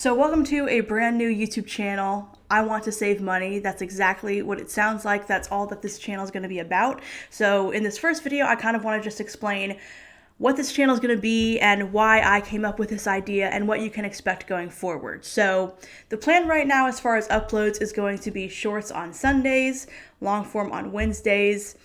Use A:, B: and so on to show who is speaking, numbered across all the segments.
A: So welcome to a brand new YouTube channel. I want to save money. That's exactly what it sounds like. That's all that this channel is going to be about. So in this first video, I kind of want to just explain what this channel is going to be and why I came up with this idea and what you can expect going forward. So the plan right now as far as uploads is going to be shorts on Sundays, long form on Wednesdays,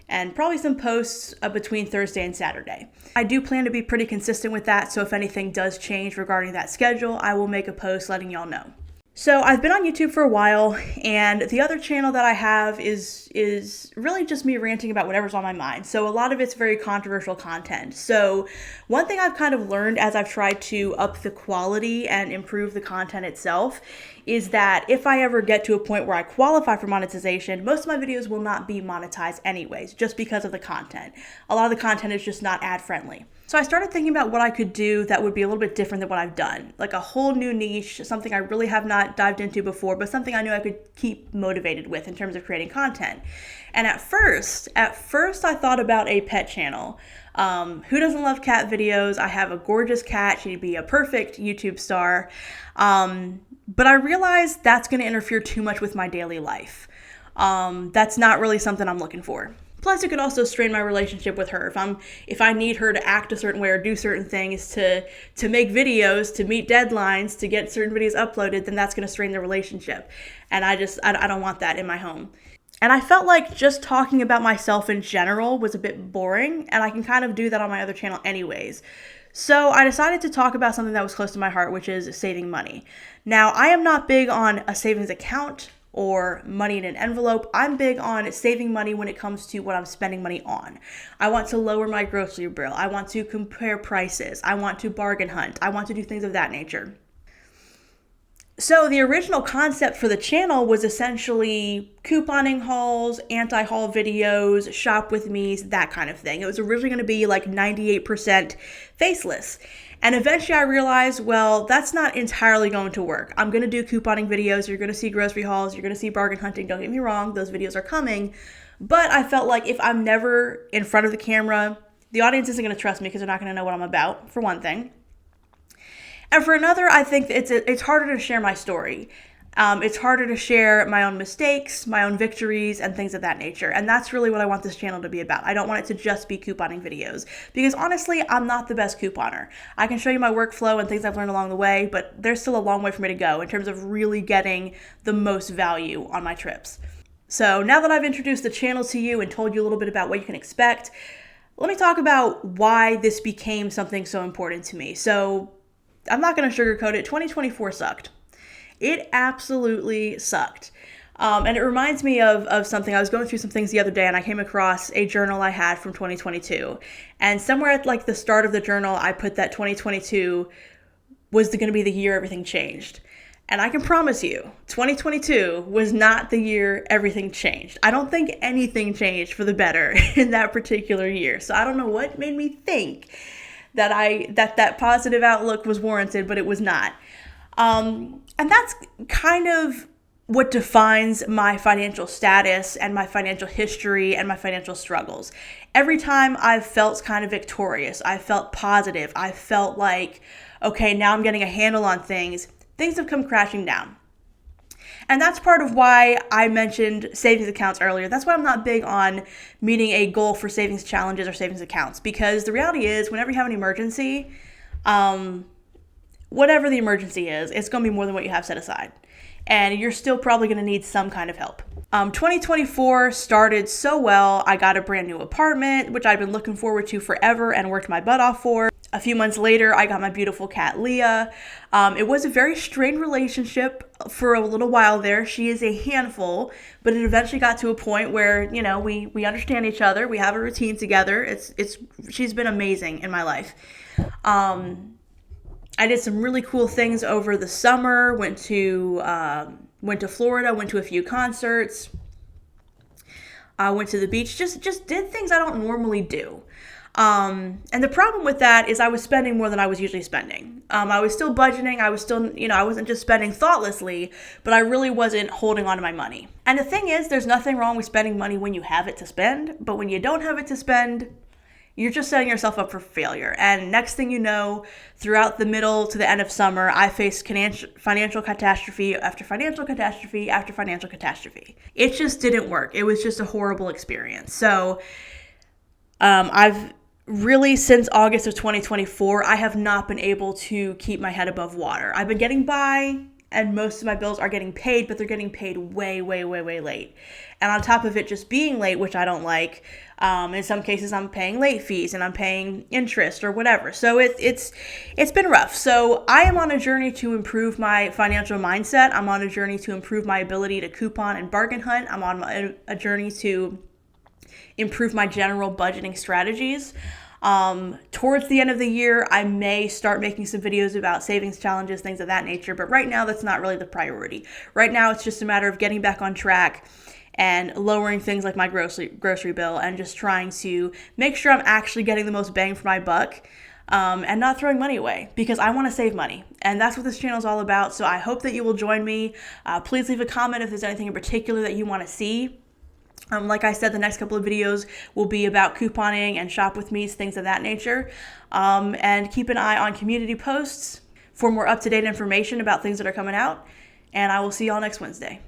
A: and probably some posts between Thursday and Saturday. I do plan to be pretty consistent with that, so if anything does change regarding that schedule, I will make a post letting y'all know. So I've been on YouTube for a while, and the other channel that I have is really just me ranting about whatever's on my mind. So a lot of it's very controversial content. So one thing I've kind of learned as I've tried to up the quality and improve the content itself is that if I ever get to a point where I qualify for monetization, most of my videos will not be monetized anyways, just because of the content. A lot of the content is just not ad friendly. So I started thinking about what I could do that would be a little bit different than what I've done, like a whole new niche, something I really have not dived into before, but something I knew I could keep motivated with in terms of creating content. And at first I thought about a pet channel. Who doesn't love cat videos? I have a gorgeous cat. She'd be a perfect YouTube star. But I realized that's going to interfere too much with my daily life. That's not really something I'm looking for. Plus, it could also strain my relationship with her. If I need her to act a certain way or do certain things to make videos, to meet deadlines, to get certain videos uploaded, then that's going to strain the relationship. And I don't want that in my home. And I felt like just talking about myself in general was a bit boring, and I can kind of do that on my other channel anyways. So I decided to talk about something that was close to my heart, which is saving money. Now, I am not big on a savings account or money in an envelope. I'm big on saving money when it comes to what I'm spending money on. I want to lower my grocery bill. I want to compare prices. I want to bargain hunt. I want to do things of that nature. So the original concept for the channel was essentially couponing hauls, anti-haul videos, shop with me's, that kind of thing. It was originally going to be like 98% faceless. And eventually I realized, well, that's not entirely going to work. I'm going to do couponing videos. You're going to see grocery hauls. You're going to see bargain hunting. Don't get me wrong. Those videos are coming. But I felt like if I'm never in front of the camera, the audience isn't going to trust me because they're not going to know what I'm about, for one thing. And for another, I think it's harder to share my story. It's harder to share my own mistakes, my own victories, and things of that nature. And that's really what I want this channel to be about. I don't want it to just be couponing videos because honestly, I'm not the best couponer. I can show you my workflow and things I've learned along the way, but there's still a long way for me to go in terms of really getting the most value on my trips. So now that I've introduced the channel to you and told you a little bit about what you can expect, let me talk about why this became something so important to me. So I'm not going to sugarcoat it. 2024 sucked. It absolutely sucked. And it reminds me of something. I was going through some things the other day and I came across a journal I had from 2022. And somewhere at like the start of the journal, I put that 2022 was going to be the year everything changed. And I can promise you, 2022 was not the year everything changed. I don't think anything changed for the better in that particular year. So I don't know what made me think that positive outlook was warranted, but it was not. And that's kind of what defines my financial status and my financial history and my financial struggles. Every time I've felt kind of victorious, I felt positive, I felt like, okay, now I'm getting a handle on things have come crashing down. And that's part of why I mentioned savings accounts earlier. That's why I'm not big on meeting a goal for savings challenges or savings accounts, because the reality is whenever you have an emergency, whatever the emergency is, it's going to be more than what you have set aside. And you're still probably going to need some kind of help. 2024 started so well. I got a brand new apartment, which I've been looking forward to forever and worked my butt off for. A few months later, I got my beautiful cat, Leah. It was a very strained relationship for a little while there. She is a handful, but it eventually got to a point where, we understand each other. We have a routine together. She's been amazing in my life. I did some really cool things over the summer, went to Florida, went to a few concerts, went to the beach, just did things I don't normally do. And the problem with that is I was spending more than I was usually spending. I was still budgeting. I was still, I wasn't just spending thoughtlessly, but I really wasn't holding on to my money. And the thing is, there's nothing wrong with spending money when you have it to spend, but when you don't have it to spend, you're just setting yourself up for failure. And next thing you know, throughout the middle to the end of summer, I faced financial catastrophe after financial catastrophe after financial catastrophe. It just didn't work. It was just a horrible experience. So I've really, since August of 2024, I have not been able to keep my head above water. I've been getting by, and most of my bills are getting paid, but they're getting paid way, way, way, way late. And on top of it just being late, which I don't like, in some cases I'm paying late fees and I'm paying interest or whatever. So it's been rough. So I am on a journey to improve my financial mindset. I'm on a journey to improve my ability to coupon and bargain hunt. I'm on a journey to improve my general budgeting strategies. Towards the end of the year, I may start making some videos about savings challenges, things of that nature, but right now that's not really the priority. Right now it's just a matter of getting back on track and lowering things like my grocery bill and just trying to make sure I'm actually getting the most bang for my buck, and not throwing money away, because I want to save money. And that's what this channel is all about. So I hope that you will join me. Please leave a comment if there's anything in particular that you want to see. Like I said, the next couple of videos will be about couponing and shop with me's, things of that nature. And keep an eye on community posts for more up-to-date information about things that are coming out. And I will see y'all next Wednesday.